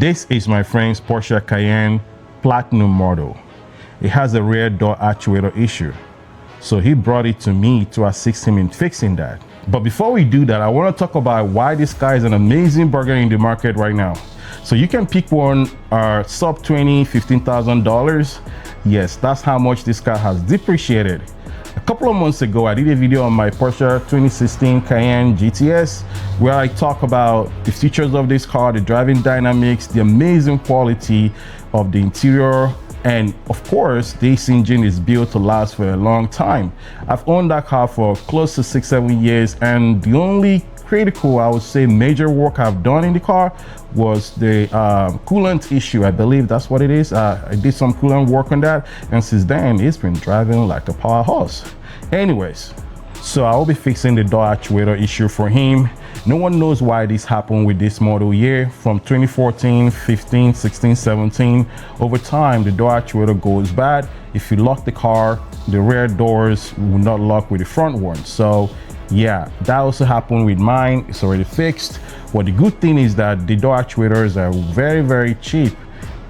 This is my friend's Porsche Cayenne Platinum model. It has a rear door actuator issue. So he brought it to me to assist him in fixing that. But before we do that, I want to talk about why this car is an amazing bargain in the market right now. So you can pick one sub $15,000. Yes, that's how much this car has depreciated. A couple of months ago, I did a video on my Porsche 2016 Cayenne GTS where I talk about the features of this car, the driving dynamics, the amazing quality of the interior, and of course, this engine is built to last for a long time. I've owned that car for close to 6-7 years, and the only critical, I would say, major work I've done in the car was the coolant issue. I believe that's what it is. I did some coolant work on that, and since then it's been driving like a powerhouse. Anyways, so I will be fixing the door actuator issue for him. No one knows why this happened with this model year. From 2014, 15, 16, 17, over time the door actuator goes bad. If you lock the car, the rear doors will not lock with the front one. So yeah, that also happened with mine. It's already fixed. Well, the good thing is that the door actuators are very, very cheap.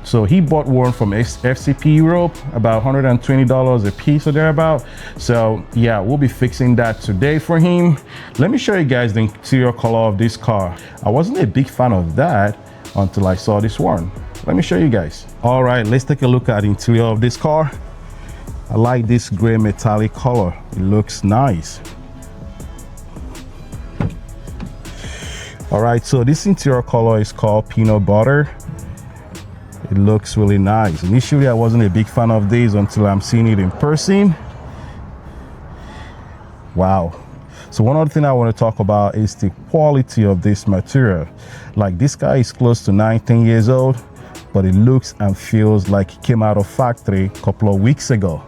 So he bought one from FCP Europe, about $120 a piece or thereabout. So yeah, we'll be fixing that today for him. Let me show you guys the interior color of this car. I wasn't a big fan of that until I saw this one. Let me show you guys. All right, let's take a look at the interior of this car. I like this gray metallic color. It looks nice. All right, so this interior color is called peanut butter. It looks really nice. Initially, I wasn't a big fan of these until I'm seeing it in person. Wow. So one other thing I want to talk about is the quality of this material. Like, this guy is close to 19 years old, but it looks and feels like it came out of factory a couple of weeks ago.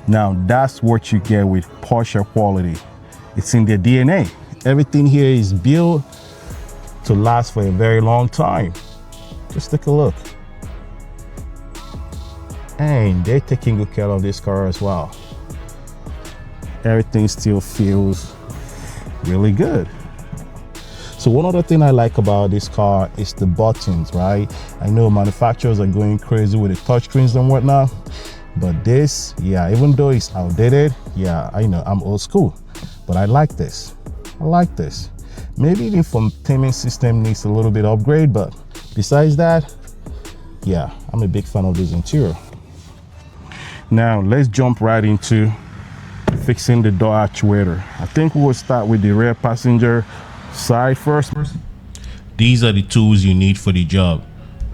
Now, that's what you get with Porsche quality. It's in their DNA. Everything here is built to last for a very long time. Just take a look. And they're taking good care of this car as well. Everything still feels really good. So one other thing I like about this car is the buttons, right? I know manufacturers are going crazy with the touchscreens and whatnot, but this, yeah, even though it's outdated, yeah, I know I'm old school, but I like this. I like this. Maybe the infotainment system needs a little bit upgrade, but besides that, yeah, I'm a big fan of this interior. Now let's jump right into fixing the door actuator. I think we'll start with the rear passenger side first. These are the tools you need for the job.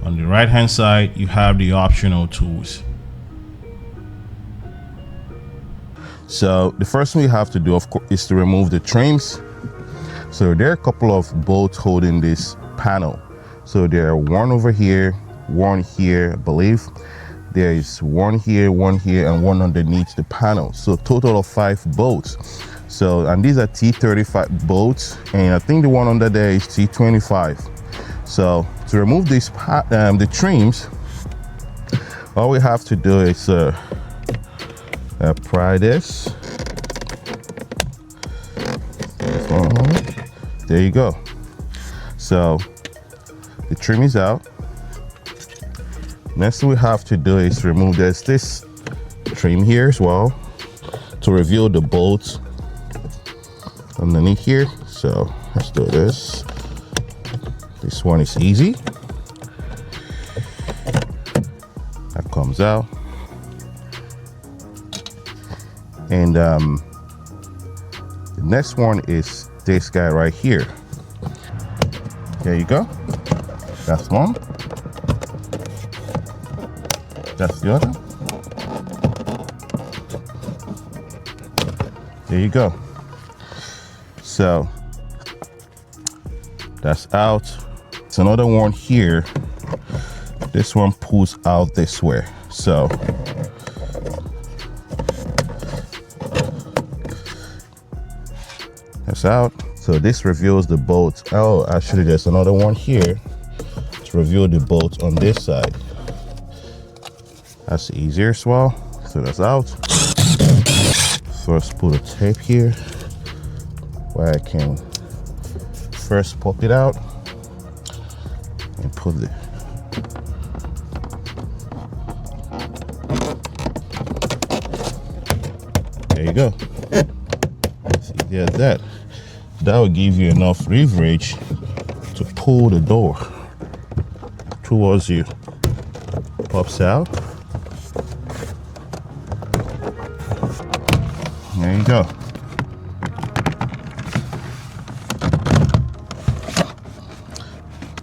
On the right hand side, you have the optional tools. So the first thing we have to do, of course, is to remove the trims. So there are a couple of bolts holding this panel. So there are one over here, one here, I believe. There is one here, and one underneath the panel. So total of 5 bolts. So, and these are T35 bolts, and I think the one under there is T25. So to remove these the trims, all we have to do is pry this. There you go. So the trim is out. Next thing we have to do is remove this trim here as well to reveal the bolts underneath here. So let's do this. This one is easy. That comes out. And the next one is this guy right here. There you go. That's one. That's the other. There you go. So that's out. It's another one here. This one pulls out this way. So that's out. So this reveals the bolts. Oh, actually there's another one here to reveal the bolts on this side. That's easier as well. So that's out. First put a tape here where I can first pop it out and put There you go. See, there's that. That will give you enough leverage to pull the door towards you. Pops out. There you go.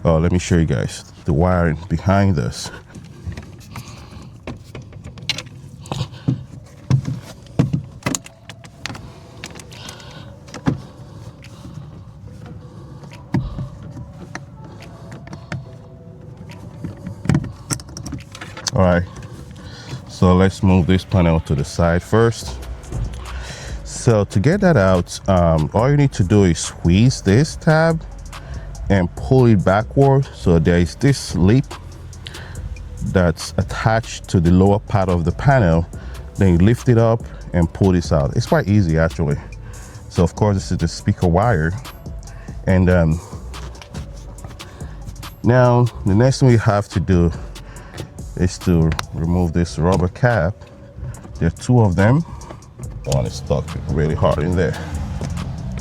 Oh, let me show you guys the wiring behind this. All right, so let's move this panel to the side first. So to get that out, all you need to do is squeeze this tab and pull it backward. So there is this lip that's attached to the lower part of the panel. Then you lift it up and pull this out. It's quite easy actually. So of course this is the speaker wire. And now the next thing we have to do is to remove this rubber cap. There are two of them. One is stuck really hard in there.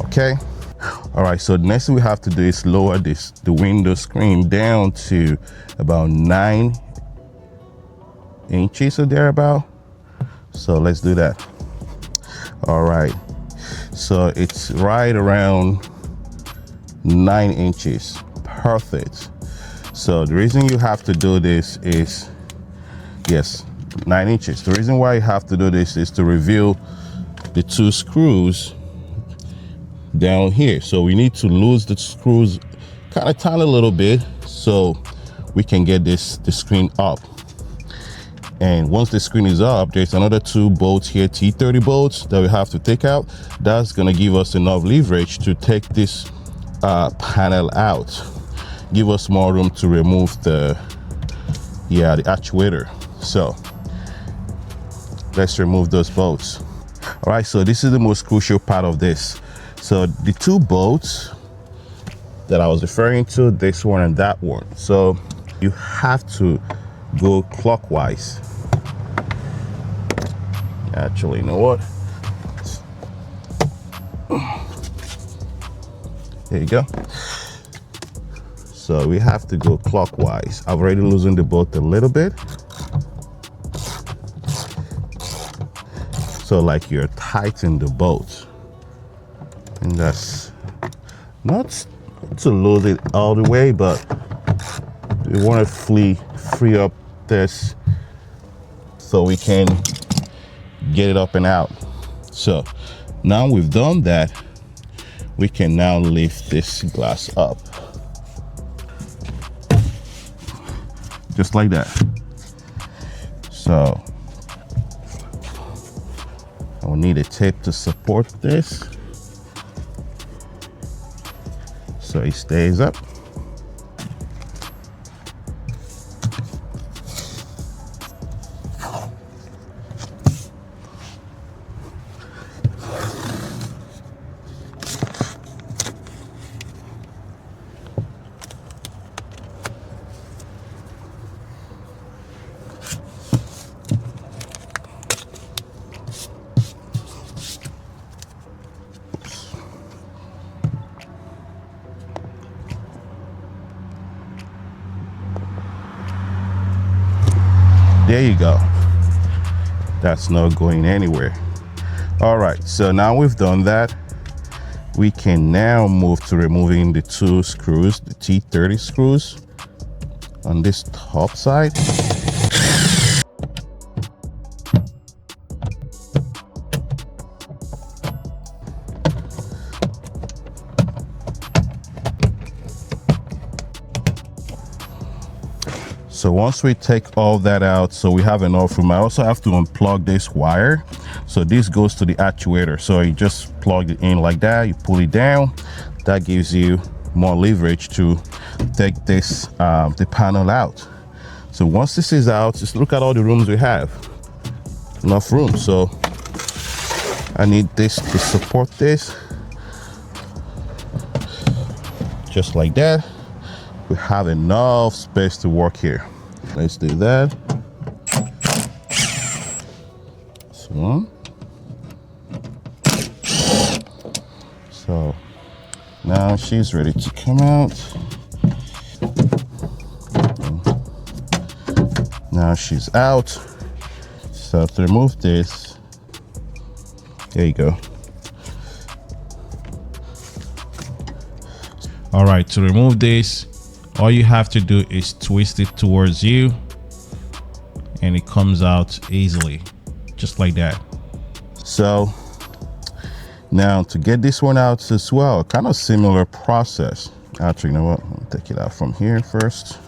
Okay. All right, so the next thing we have to do is lower the window screen down to about 9 inches or thereabout. So let's do that. All right, so it's right around 9 inches. Perfect. So the reason you have to do this is, yes, 9 inches. The reason why you have to do this is to reveal the two screws down here. So we need to lose the screws kind of tiny a little bit so we can get the screen up. And once the screen is up, there's another 2 bolts here, T30 bolts, that we have to take out. That's gonna give us enough leverage to take this panel out, give us more room to remove the actuator. So let's remove those bolts. All right, so this is the most crucial part of this. So the 2 bolts that I was referring to, this one and that one. So you have to go clockwise. Actually, you know what? There you go. So we have to go clockwise. I've already loosened the bolt a little bit. So like you're tightening the bolt. And that's not to lose it all the way, but we want to free up this so we can get it up and out. So now we've done that, we can now lift this glass up. Just like that. So I will need a tape to support this so it stays up. There you go. That's not going anywhere. All right, so now we've done that, we can now move to removing the 2 screws, the T30 screws on this top side. So once we take all that out, so we have enough room, I also have to unplug this wire. So this goes to the actuator. So you just plug it in like that, you pull it down. That gives you more leverage to take this, the panel out. So once this is out, just look at all the rooms we have. Enough room. So I need this to support this. Just like that. we have enough space to work here. Let's do that. This one. So now she's ready to come out. Now she's out. So to remove this, there you go. All right, to remove this, all you have to do is twist it towards you and it comes out easily, just like that. So now to get this one out as well, kind of similar process. Actually, you know what? I'll take it out from here first.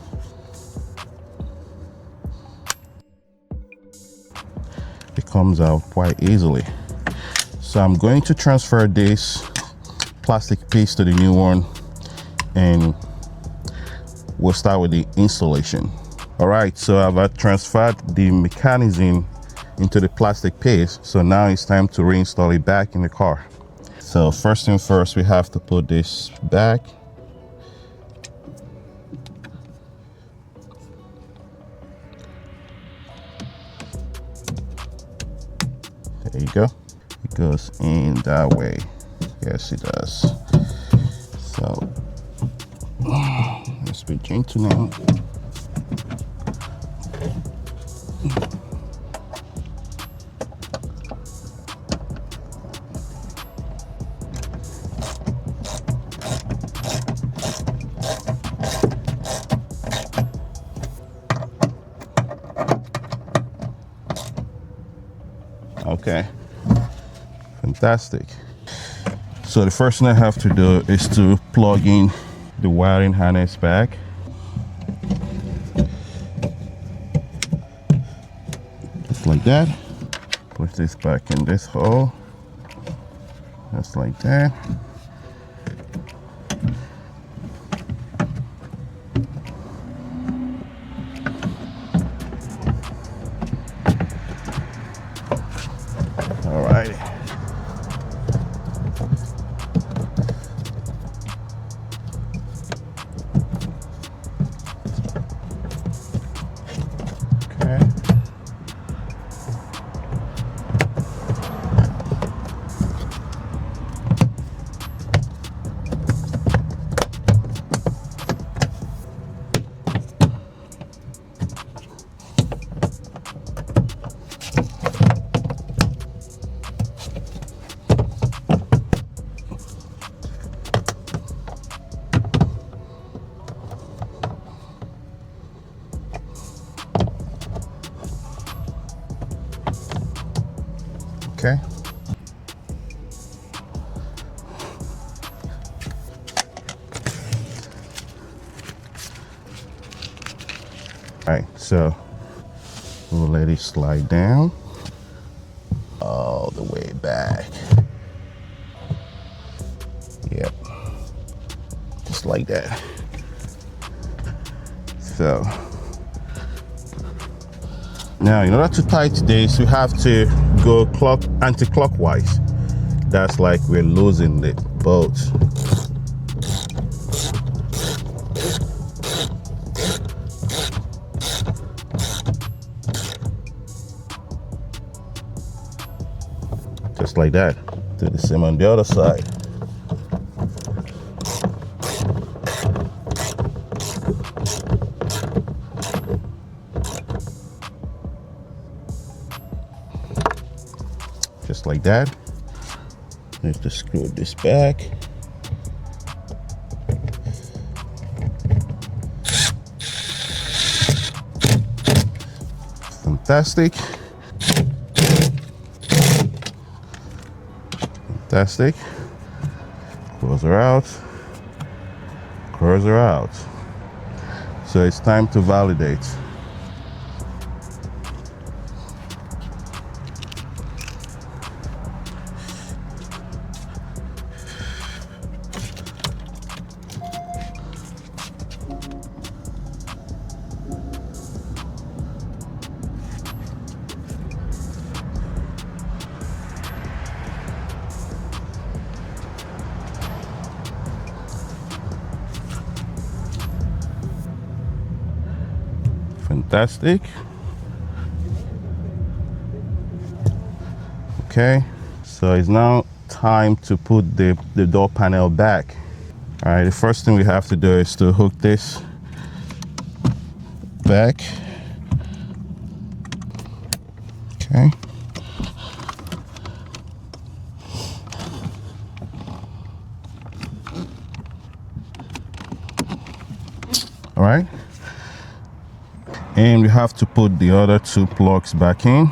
It comes out quite easily. So I'm going to transfer this plastic piece to the new one, and we'll start with the installation. All right, so I've transferred the mechanism into the plastic piece. So now it's time to reinstall it back in the car. So first thing first, we have to put this back. There you go. It goes in that way. Yes, it does. So let's be gentle now. Okay, fantastic. So the first thing I have to do is to plug in the wiring harness back. Just like that. Push this back in this hole. Just like that. All right. Okay. All right, so we'll let it slide down all the way back. Yep, just like that. So now, in order to tighten this, we have to go anti-clockwise. That's like we're losing the bolt. Just like that. Do the same on the other side. Just like that. Let's just screw this back. Fantastic. Fantastic. Close her out. Close her out. So it's time to validate. Fantastic. Okay, so it's now time to put the door panel back. All right, the first thing we have to do is to hook this back. Okay. All right, and we have to put the other two plugs back in.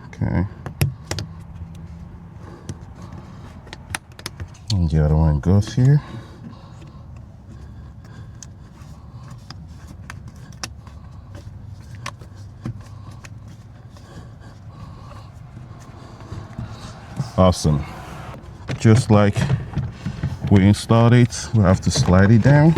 Okay, and the other one goes here. Awesome. Just like we installed it, we have to slide it down.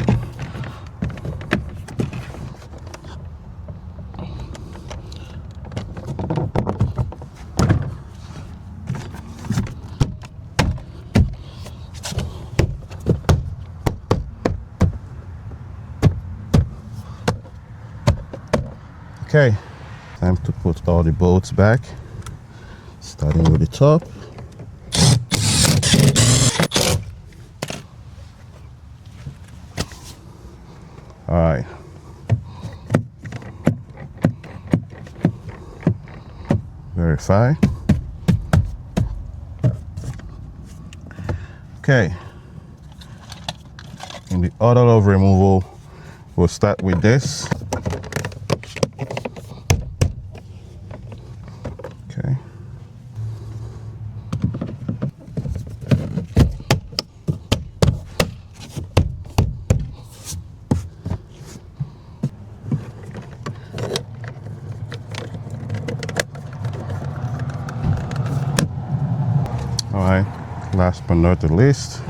Okay, time to put all the bolts back, starting with the top. All right. Verify. Okay. In the auto load removal, we'll start with this. Okay. All right, last but not the least,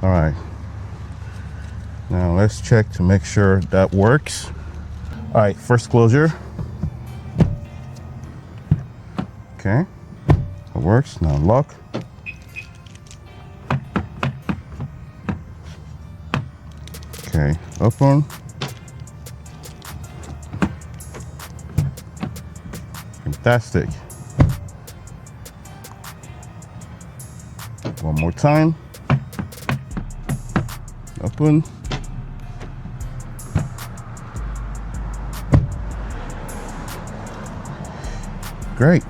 all right, now let's check to make sure that works. All right, first closure. Okay, it works. Now lock. Okay, open. Fantastic. One more time. Open. Great.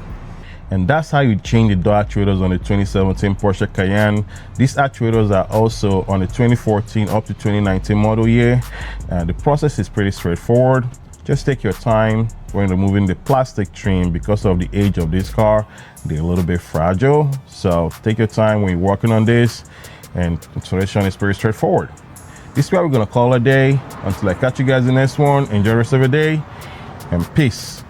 And that's how you change the door actuators on the 2017 Porsche Cayenne. These actuators are also on the 2014 up to 2019 model year. The process is pretty straightforward. Just take your time when removing the plastic trim. Because of the age of this car, they're a little bit fragile. So take your time when you're working on this, and installation is pretty straightforward. This is where we're gonna call it a day. Until I catch you guys in the next one, enjoy the rest of your day, and peace.